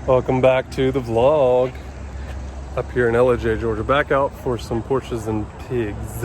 Welcome back to the vlog. Up here in LJ, Georgia. Back out for some Porsches and pigs.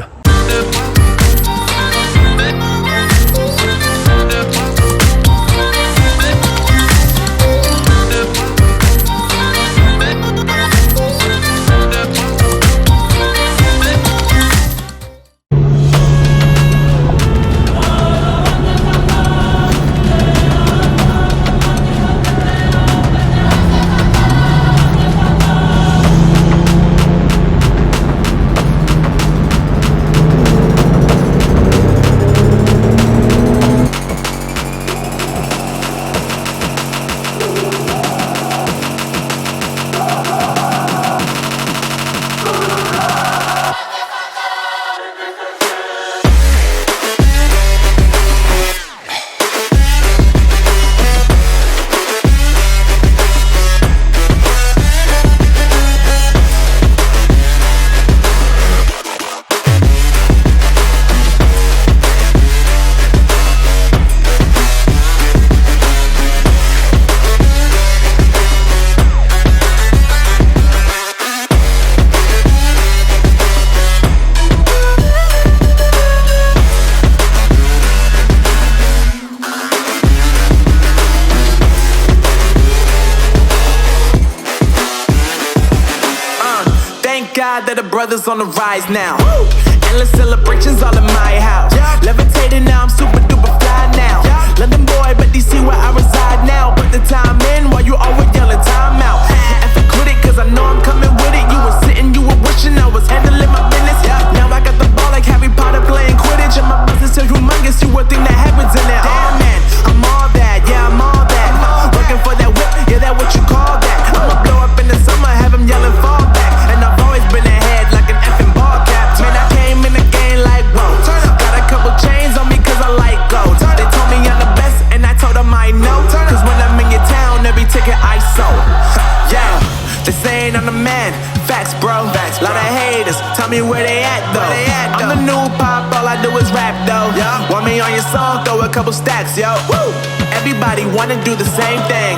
God that the brothers on the rise now. Woo! Endless celebrations all in my house. Levitating now, I'm super duper fly now. London boy, but DC where I reside now. Put the time in while you always yelling time out. And for quit it, cause I know I'm coming with it. You were sitting, you were wishing I was handling my business. Now I got the ball like Harry Potter playing Quidditch. And my business is humongous, you would think that happens in it. Damn man, I'm all that, yeah I'm all that. Working for that whip, yeah that what you call that. I'ma blow up in the summer, have him yelling fall back. And I've always been ahead like an effing ball cap. Man, I came in the game like whoa. Got a couple chains on me cause I like gold. They told me I'm the best and I told them I know. Cause when I'm in your town, every ticket I sold. Yeah, they saying I'm the man. Facts bro, lot of haters, tell me where they at though. I'm the new pop, all I do is rap though. Want me on your song, throw a couple stacks, yo. Woo! Everybody wanna do the same thing.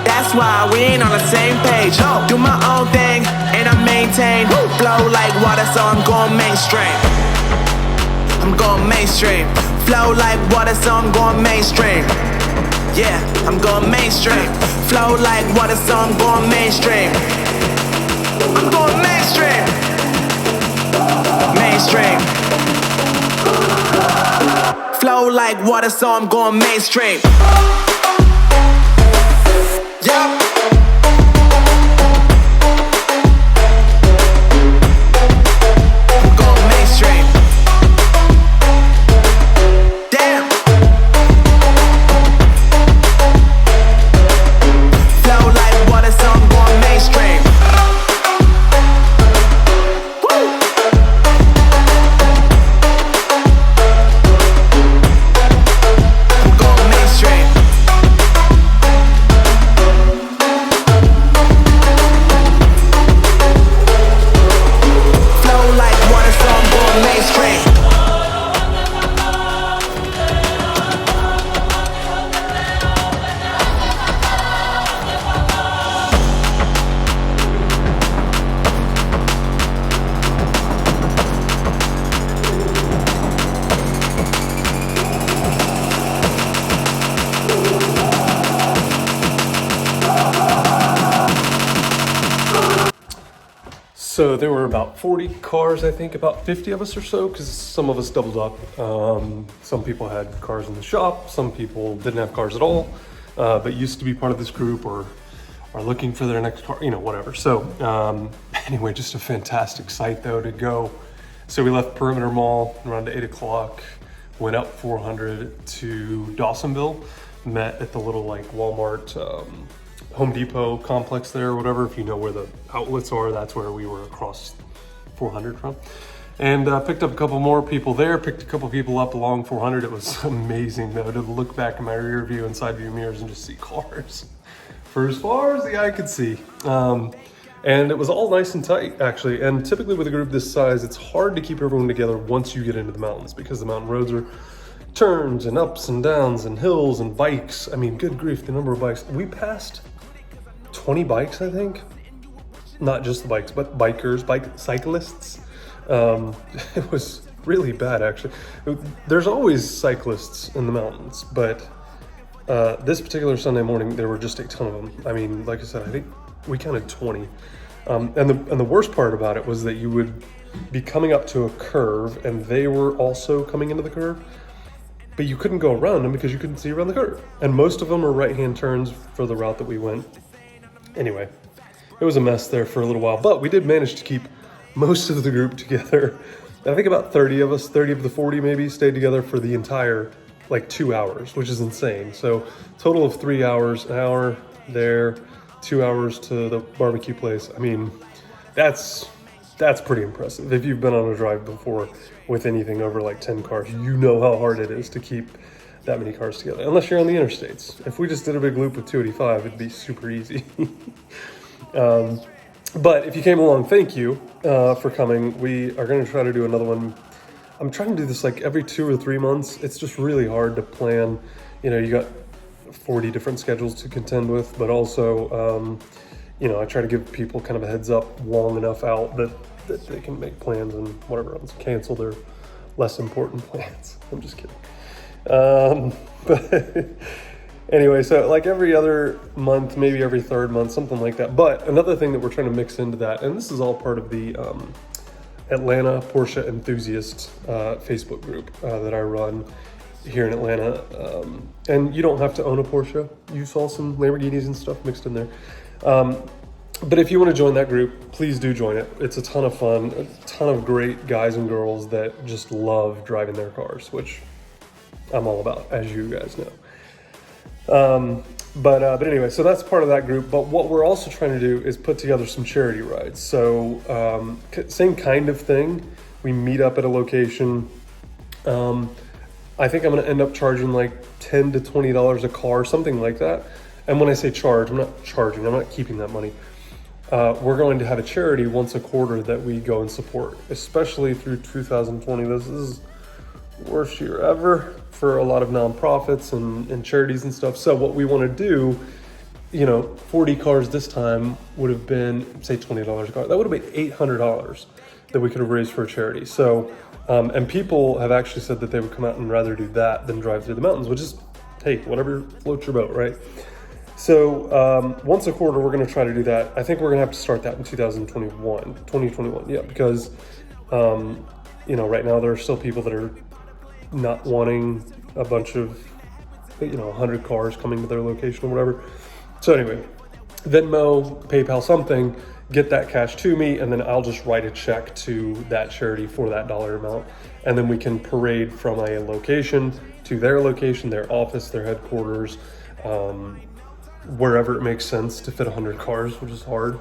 That's why we ain't on the same page. Do my own thing, and I maintain. Flow like water, so I'm going mainstream. I'm going mainstream. Flow like water, so I'm going mainstream. Yeah, I'm going mainstream. Flow like water, so I'm going mainstream. I'm going mainstream. Mainstream. Flow like water, so I'm going mainstream. Yup. I'm going mainstream. Damn. Flow like water, so I'm going mainstream. So there were about 40 cars, I think, about 50 of us or so, because some of us doubled up. Some people had cars in the shop, some people didn't have cars at all, but used to be part of this group or are looking for their next car, you know, whatever. So anyway, just a fantastic site though to go. So we left Perimeter Mall around 8 o'clock, went up 400 to Dawsonville, met at the little like Walmart, Home Depot complex there or whatever. If you know where the outlets are, that's where we were across 400 from. And picked up a couple more people there, picked a couple people up along 400. It was amazing though to look back in my rear view and side view mirrors and just see cars for as far as the eye could see. And it was all nice and tight actually. And typically with a group this size, it's hard to keep everyone together once you get into the mountains because the mountain roads are turns and ups and downs and hills and bikes. I mean, good grief, the number of bikes. We passed 20 bikes, I think. Not just the bikes, but cyclists. It was really bad, actually. There's always cyclists in the mountains, but this particular Sunday morning, there were just a ton of them. I mean, like I said, I think we counted 20. And the worst part about it was that you would be coming up to a curve, and they were also coming into the curve, but you couldn't go around them because you couldn't see around the curve. And most of them were right-hand turns for the route that we went. Anyway, it was a mess there for a little while, but we did manage to keep most of the group together. I think about 30 of us, 30 of the 40 maybe, stayed together for the entire, 2 hours, which is insane. So total of 3 hours, an hour there, 2 hours to the barbecue place. I mean, that's pretty impressive. If you've been on a drive before with anything over 10 cars, you know how hard it is to keep that many cars together, unless you're on the interstates. If we just did a big loop with 285, it'd be super easy. But if you came along, thank you for coming. We are going to try to do another one. I'm trying to do this every 2 or 3 months. It's just really hard to plan. You got 40 different schedules to contend with, but also, I try to give people kind of a heads up long enough out that they can make plans and whatever else, cancel their less important plans. I'm just kidding. But anyway, so every other month, maybe every third month, something like that. But another thing that we're trying to mix into that, and this is all part of the Atlanta Porsche enthusiast Facebook group that I run here in Atlanta. And you don't have to own a Porsche. You saw some Lamborghinis and stuff mixed in there. But if you want to join that group, please do join it. It's a ton of fun, a ton of great guys and girls that just love driving their cars, which I'm all about, as you guys know. But anyway, so that's part of that group. But what we're also trying to do is put together some charity rides. So same kind of thing. We meet up at a location. I think I'm going to end up charging $10 to $20 a car, something like that. And when I say charge, I'm not charging. I'm not keeping that money. We're going to have a charity once a quarter that we go and support, especially through 2020. This is the worst year ever for a lot of nonprofits and charities and stuff. So what we want to do, 40 cars this time would have been, say, $20 a car. That would have been $800 that we could have raised for a charity. So, and people have actually said that they would come out and rather do that than drive through the mountains, which is, hey, whatever floats your boat, right? So once a quarter, we're going to try to do that. I think we're going to have to start that in 2021, yeah, because, right now there are still people that are not wanting a bunch of, 100 cars coming to their location or whatever. So anyway, Venmo, PayPal, something, get that cash to me, and then I'll just write a check to that charity for that dollar amount. And then we can parade from a location to their location, their office, their headquarters, wherever it makes sense to fit 100 cars, which is hard.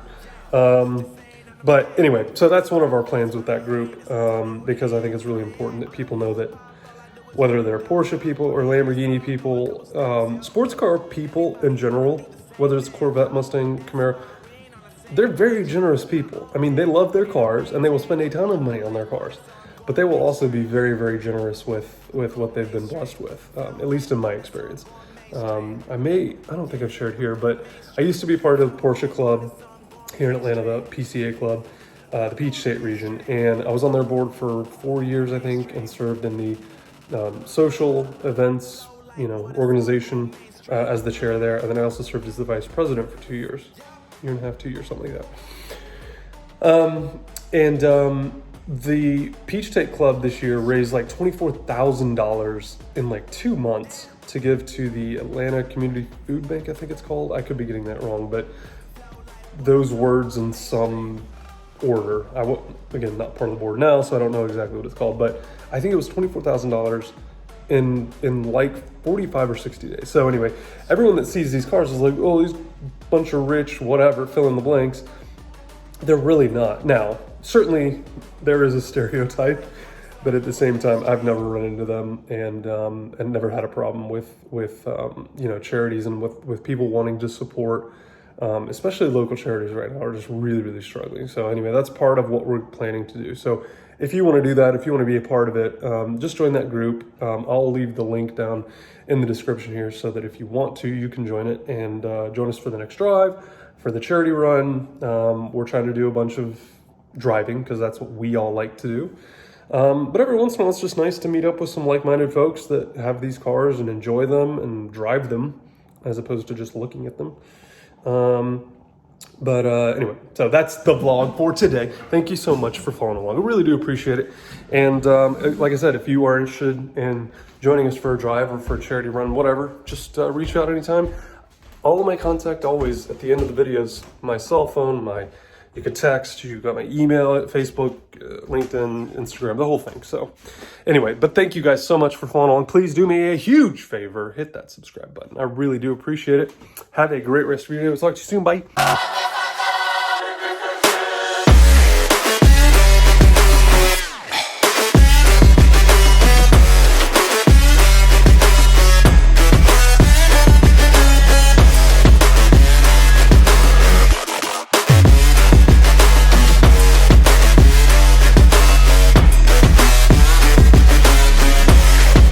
But anyway, so that's one of our plans with that group, because I think it's really important that people know that whether they're Porsche people or Lamborghini people, sports car people in general, whether it's Corvette, Mustang, Camaro, they're very generous people. I mean, they love their cars and they will spend a ton of money on their cars, but they will also be very, very generous with what they've been blessed with, at least in my experience. I don't think I've shared here, but I used to be part of the Porsche Club here in Atlanta, the PCA Club, the Peach State region. And I was on their board for 4 years, I think, and served in the social events, organization as the chair there. And then I also served as the vice president for 2 years, year and a half, 2 years, something like that. The Peach State Club this year raised $24,000 in 2 months to give to the Atlanta Community Food Bank, I think it's called. I could be getting that wrong, but those words in some order. Again, not part of the board now, so I don't know exactly what it's called, but I think it was $24,000 in 45 or 60 days. So anyway, everyone that sees these cars is like, oh, these bunch of rich, whatever, fill in the blanks. They're really not. Now, certainly there is a stereotype, but at the same time, I've never run into them and never had a problem with charities and with people wanting to support Especially local charities right now are just really, really struggling. So anyway, that's part of what we're planning to do. So if you want to do that, if you want to be a part of it, just join that group. I'll leave the link down in the description here so that if you want to, you can join it and join us for the next drive, for the charity run. We're trying to do a bunch of driving because that's what we all like to do. But every once in a while, it's just nice to meet up with some like-minded folks that have these cars and enjoy them and drive them as opposed to just looking at them. Anyway, so that's the vlog for today. Thank you so much for following along. I really do appreciate it. And like I said, if you are interested in joining us for a drive or for a charity run, whatever, just reach out anytime. All of my contact always at the end of the videos, my cell phone, you could text, you got my email, Facebook, LinkedIn, Instagram, the whole thing. So anyway, but thank you guys so much for following along. Please do me a huge favor, hit that subscribe button. I really do appreciate it. Have a great rest of your day. We'll talk to you soon. Bye.